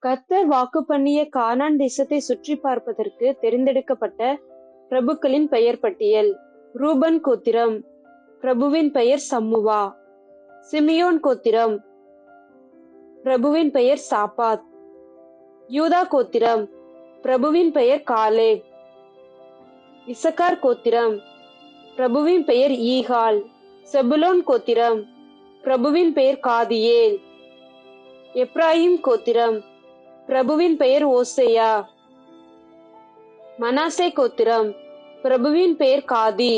கர்த்தர் வாக்கு பண்ணிய கானான் தேசத்தை சுற்றி பார்ப்பதற்கு தெரிந்தெடுக்கப்பட்ட பிரபுக்களின் பெயர் பட்டியல். ரூபன் கோத்திரம், பிரபுவின் பெயர் சம்முவா. சிமியோன் கோத்திரம், பிரபுவின் பெயர் சாபாத். யூதா கோத்திரம், பிரபுவின் பெயர் காலேப். இசக்கார் கோத்திரம், பிரபுவின் பெயர் ஈகால். செபுலோன் கோத்திரம், பிரபுவின் பெயர் காதியேல். எப்ராயிம் கோத்திரம், பிரபுவின் பெயர் ஓசேயா. மனாசே கோத்திரம், பிரபுவின் பெயர் காதி.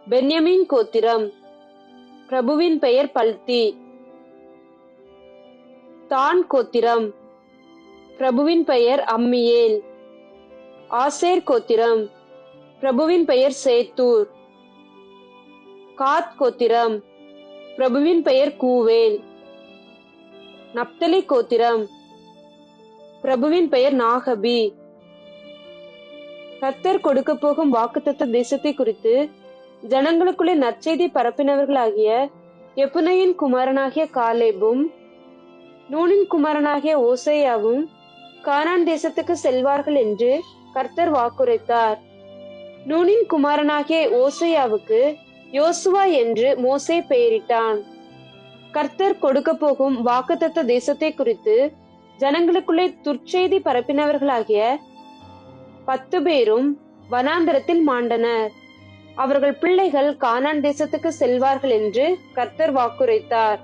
பென்யமீன் கோத்திரம், பிரபுவின் பெயர் பல்தி. தான் கோத்திரம், பிரபுவின் பெயர் அம்மியேல். ஆசேர் கோத்திரம், பிரபுவின் பெயர் சேத்தூர். காத் கோத்திரம், பிரபுவின் பெயர் கூவேல். நப்தலி கோத்திரம், பிரபுவின் பெயர் நாகபி. கர்த்தர் கொடுக்க போகும் வாக்குத்தத்த தேசத்தை குறித்து ஜனங்களுக்குள்ளே நற்செய்தி பரப்பினவர்களாகிய எப்புனையின் குமாரனாகிய காலேபும் நூனின் குமாரனாகிய ஓசேயாவும் கானான் தேசத்துக்கு செல்வார்கள் என்று கர்த்தர் வாக்குரைத்தார். நூனின் குமாரனாகிய ஓசேயாவுக்கு யோசுவா என்று மோசே பெயரிட்டான். கர்த்தர் கொடுக்க போகும் வாக்குத்தத்த தேசத்தை குறித்து ஜனங்களுக்குள்ளே துர்ச்செய்தி பரப்பினவர்களாகிய 10 பேரும் வனாந்தரத்தில் மாண்டனர். அவர்கள் பிள்ளைகள் கானான் தேசத்துக்கு செல்வார்கள் என்று கர்த்தர் வாக்குரைத்தார்.